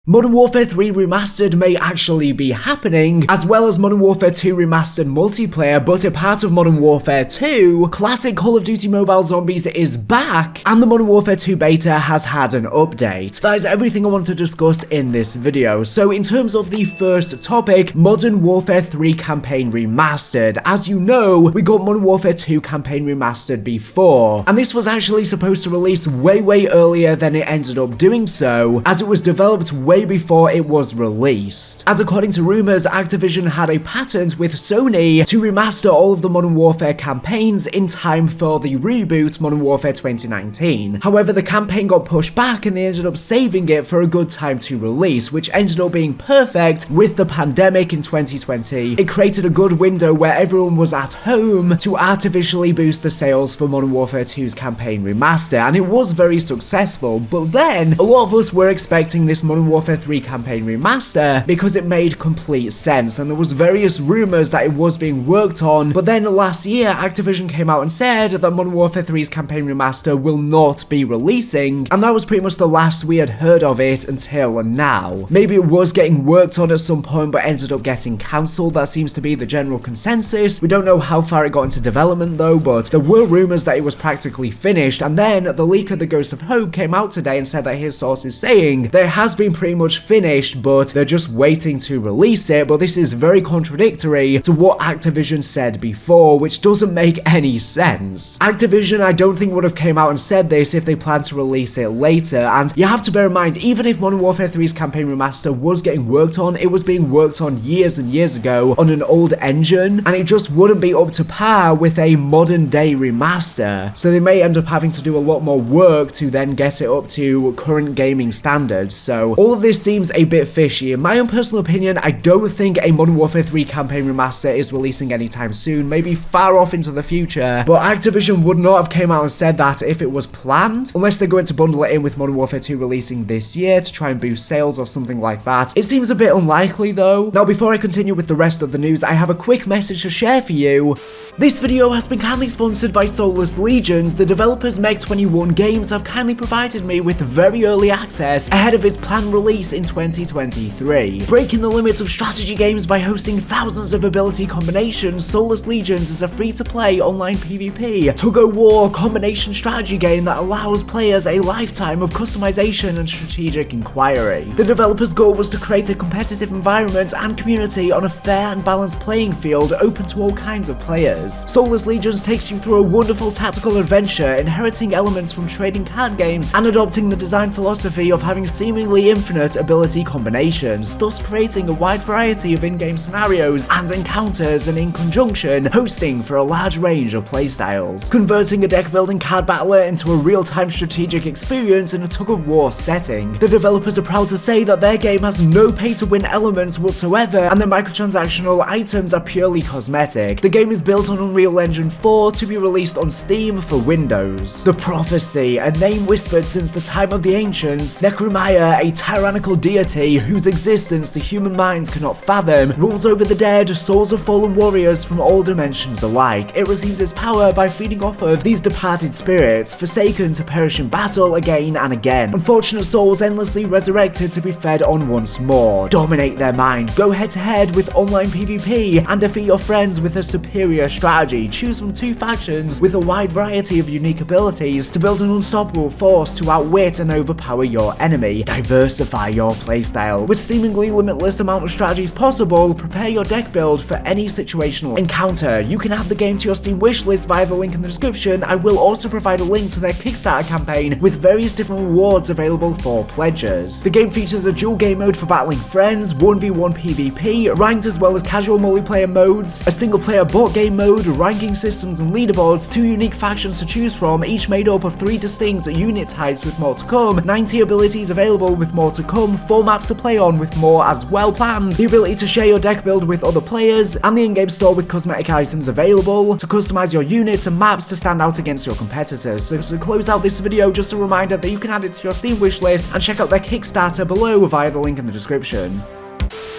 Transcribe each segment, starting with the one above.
Modern Warfare 3 Remastered may actually be happening, as well as Modern Warfare 2 Remastered Multiplayer, but a part of Modern Warfare 2, classic Call of Duty Mobile Zombies is back, and the Modern Warfare 2 beta has had an update. That is everything I want to discuss in this video. So in terms of the first topic, Modern Warfare 3 Campaign Remastered. As you know, we got Modern Warfare 2 Campaign Remastered before, and this was actually supposed to release way earlier than it ended up doing so, as it was developed way before it was released. As according to rumors, Activision had a patent with Sony to remaster all of the Modern Warfare campaigns in time for the reboot Modern Warfare 2019. However, the campaign got pushed back and they ended up saving it for a good time to release, which ended up being perfect with the pandemic in 2020. It created a good window where everyone was at home to artificially boost the sales for Modern Warfare 2's campaign remaster, and it was very successful. But then, a lot of us were expecting this Modern Warfare 3 campaign remaster because it made complete sense, and there was various rumors that it was being worked on, but then last year Activision came out and said that Modern Warfare 3's campaign remaster will not be releasing, and that was pretty much the last we had heard of it until now. Maybe it was getting worked on at some point but ended up getting cancelled. That seems to be the general consensus. We don't know how far it got into development though, but there were rumors that it was practically finished, and then the leaker, the Ghost of Hope, came out today and said that his source is saying that it has been pretty much finished, but they're just waiting to release it. But this is very contradictory to what Activision said before, which doesn't make any sense. Activision, I don't think, would have came out and said this if they planned to release it later, and you have to bear in mind, even if Modern Warfare 3's campaign remaster was getting worked on, it was being worked on years and years ago on an old engine, and it just wouldn't be up to par with a modern day remaster, so they may end up having to do a lot more work to then get it up to current gaming standards. So all of this seems a bit fishy. In my own personal opinion, I don't think a Modern Warfare 3 campaign remaster is releasing anytime soon, maybe far off into the future, but Activision would not have came out and said that if it was planned, unless they're going to bundle it in with Modern Warfare 2 releasing this year to try and boost sales or something like that. It seems a bit unlikely though. Now, before I continue with the rest of the news, I have a quick message to share for you. This video has been kindly sponsored by Soulless Legions. The developers MW3 Games have kindly provided me with very early access ahead of its planned release in 2023. Breaking the limits of strategy games by hosting thousands of ability combinations, Soulless Legions is a free-to-play online PvP tug-of-war combination strategy game that allows players a lifetime of customization and strategic inquiry. The developers' goal was to create a competitive environment and community on a fair and balanced playing field open to all kinds of players. Soulless Legions takes you through a wonderful tactical adventure, inheriting elements from trading card games and adopting the design philosophy of having seemingly infinite ability combinations, thus creating a wide variety of in-game scenarios and encounters, and in conjunction, hosting for a large range of playstyles, converting a deck-building card battler into a real-time strategic experience in a tug-of-war setting. The developers are proud to say that their game has no pay-to-win elements whatsoever, and the microtransactional items are purely cosmetic. The game is built on Unreal Engine 4 to be released on Steam for Windows. The Prophecy, a name whispered since the time of the ancients, MWII, a tyrannical deity whose existence the human mind cannot fathom, rules over the dead, souls of fallen warriors from all dimensions alike. It receives its power by feeding off of these departed spirits, forsaken to perish in battle again and again. Unfortunate souls endlessly resurrected to be fed on once more. Dominate their mind, go head to head with online PvP, and defeat your friends with a superior strategy. Choose from two factions with a wide variety of unique abilities to build an unstoppable force to outwit and overpower your enemy. Diversify your playstyle. With seemingly limitless amount of strategies possible, prepare your deck build for any situational encounter. You can add the game to your Steam wishlist via the link in the description. I will also provide a link to their Kickstarter campaign with various different rewards available for pledges. The game features a dual game mode for battling friends, 1v1 PvP, ranked as well as casual multiplayer modes, a single player bot game mode, ranking systems and leaderboards, 2 unique factions to choose from, each made up of 3 distinct unit types with more to come, 90 abilities available with more to come, 4 maps to play on with more as well planned, the ability to share your deck build with other players, and the in-game store with cosmetic items available to customize your units and maps to stand out against your competitors. So to close out this video, just a reminder that you can add it to your Steam wishlist and check out their Kickstarter below via the link in the description.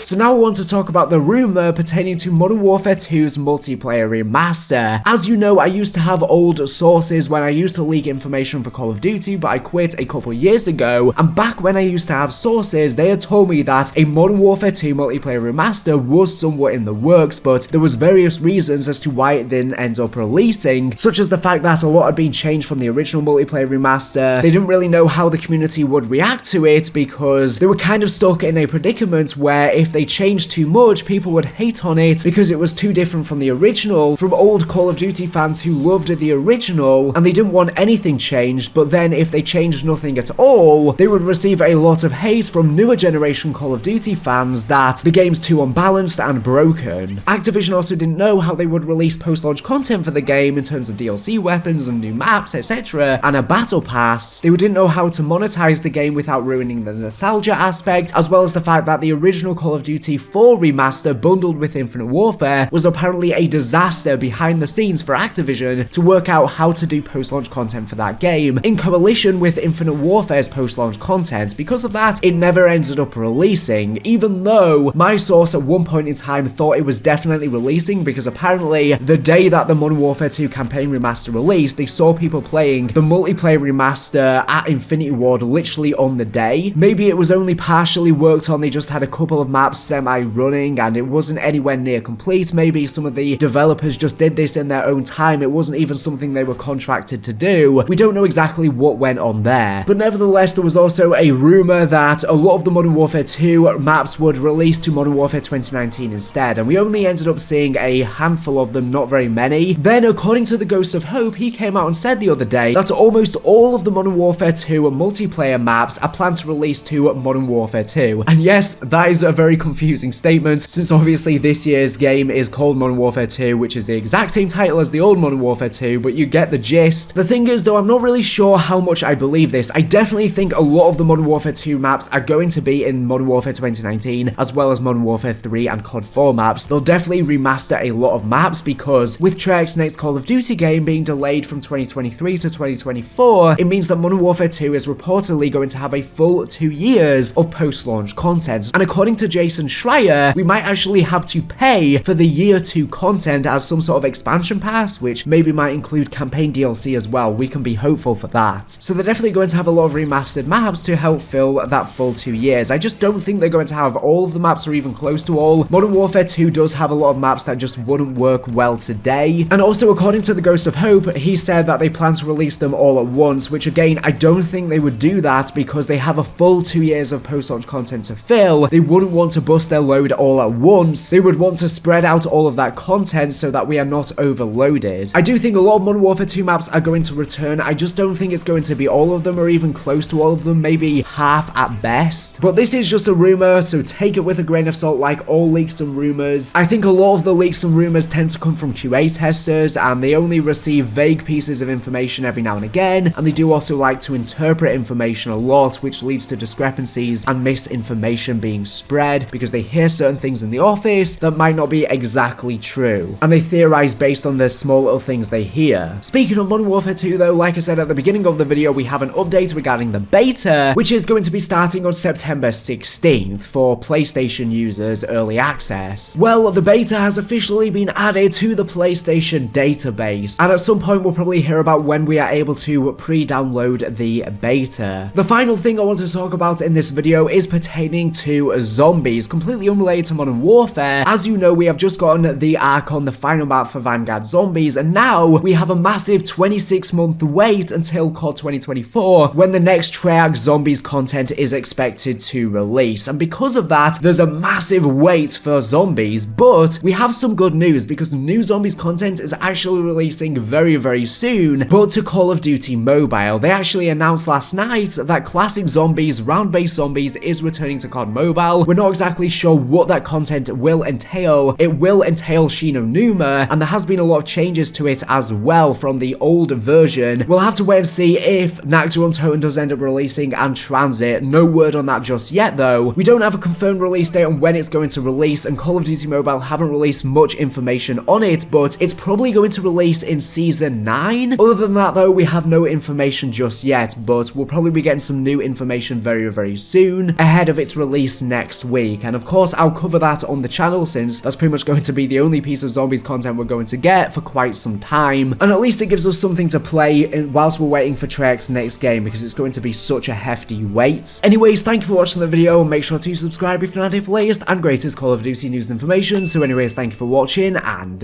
So now I want to talk about the rumor pertaining to Modern Warfare 2's multiplayer remaster. As you know, I used to have old sources when I used to leak information for Call of Duty, but I quit a couple years ago, and back when I used to have sources, they had told me that a Modern Warfare 2 multiplayer remaster was somewhat in the works, but there was various reasons as to why it didn't end up releasing, such as the fact that a lot had been changed from the original multiplayer remaster. They didn't really know how the community would react to it because they were kind of stuck in a predicament where if they changed too much, people would hate on it because it was too different from the original, from old Call of Duty fans who loved the original and they didn't want anything changed, but then if they changed nothing at all, they would receive a lot of hate from newer generation Call of Duty fans that the game's too unbalanced and broken. Activision also didn't know how they would release post-launch content for the game in terms of DLC weapons and new maps, etc., and a battle pass. They didn't know how to monetize the game without ruining the nostalgia aspect, as well as the fact that the original Call of Duty 4 remaster bundled with Infinite Warfare was apparently a disaster behind the scenes for Activision to work out how to do post-launch content for that game in coalition with Infinite Warfare's post-launch content. Because of that, it never ended up releasing, even though my source at one point in time thought it was definitely releasing, because apparently the day that the Modern Warfare 2 campaign remaster released, they saw people playing the multiplayer remaster at Infinity Ward literally on the day. Maybe it was only partially worked on, they just had a couple of maps semi-running and it wasn't anywhere near complete. Maybe some of the developers just did this in their own time, it wasn't even something they were contracted to do. We don't know exactly what went on there. But nevertheless, there was also a rumor that a lot of the Modern Warfare 2 maps would release to Modern Warfare 2019 instead, and we only ended up seeing a handful of them, not very many. Then, according to the Ghost of Hope, he came out and said the other day that almost all of the Modern Warfare 2 multiplayer maps are planned to release to Modern Warfare 2. And yes, that is a very confusing statement, since obviously this year's game is called Modern Warfare 2, which is the exact same title as the old Modern Warfare 2, but you get the gist. The thing is though, I'm not really sure how much I believe this. I definitely think a lot of the Modern Warfare 2 maps are going to be in Modern Warfare 2019, as well as Modern Warfare 3 and COD 4 maps. They'll definitely remaster a lot of maps because with Treyarch's next Call of Duty game being delayed from 2023 to 2024, it means that Modern Warfare 2 is reportedly going to have a full 2 years of post-launch content. And according to Jason Schreier, we might actually have to pay for the year 2 content as some sort of expansion pass, which maybe might include campaign DLC as well. We can be hopeful for that. So they're definitely going to have a lot of remastered maps to help fill that full 2 years. I just don't think they're going to have all of the maps or even close to all. Modern Warfare 2 does have a lot of maps that just wouldn't work well today. And also, according to the Ghost of Hope, he said that they plan to release them all at once, which again, I don't think they would do that because they have a full 2 years of post-launch content to fill. They wouldn't want to bust their load all at once. They would want to spread out all of that content so that we are not overloaded. I do think a lot of Modern Warfare 2 maps are going to return. I just don't think it's going to be all of them or even close to all of them, maybe half at best. But this is just a rumor, so take it with a grain of salt like all leaks and rumors. I think a lot of the leaks and rumors tend to come from QA testers and they only receive vague pieces of information every now and again, and they do also like to interpret information a lot, which leads to discrepancies and misinformation being spread because they hear certain things in the office that might not be exactly true, and they theorize based on the small little things they hear. Speaking of Modern Warfare 2 though, like I said at the beginning of the video, we have an update regarding the beta, which is going to be starting on September 16th for PlayStation users early access. Well, the beta has officially been added to the PlayStation database, and at some point we'll probably hear about when we are able to pre-download the beta. The final thing I want to talk about in this video is pertaining to zombies, completely unrelated to Modern Warfare. As you know, we have just gotten the Archon, the final map for Vanguard Zombies, and now we have a massive 26-month wait until COD 2024 when the next Treyarch Zombies content is expected to release. And because of that, there's a massive wait for Zombies, but we have some good news because the new Zombies content is actually releasing very, very soon, but to Call of Duty Mobile. They actually announced last night that Classic Zombies, Round-Based Zombies is returning to COD Mobile. We're not exactly sure what that content will entail. It will entail Shino Numa, and there has been a lot of changes to it as well from the old version. We'll have to wait and see if Nakja Untoten does end up releasing and Transit. No word on that just yet though. We don't have a confirmed release date on when it's going to release, and Call of Duty Mobile haven't released much information on it, but it's probably going to release in Season 9. Other than that though, we have no information just yet, but we'll probably be getting some new information very, very soon ahead of its release next week. week, and of course I'll cover that on the channel since that's pretty much going to be the only piece of zombies content we're going to get for quite some time, and at least it gives us something to play whilst we're waiting for Treyarch's next game, because it's going to be such a hefty wait. Anyways, thank you for watching the video, and make sure to subscribe if you're not here for the latest and greatest Call of Duty news and information. So anyways, thank you for watching, and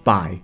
bye.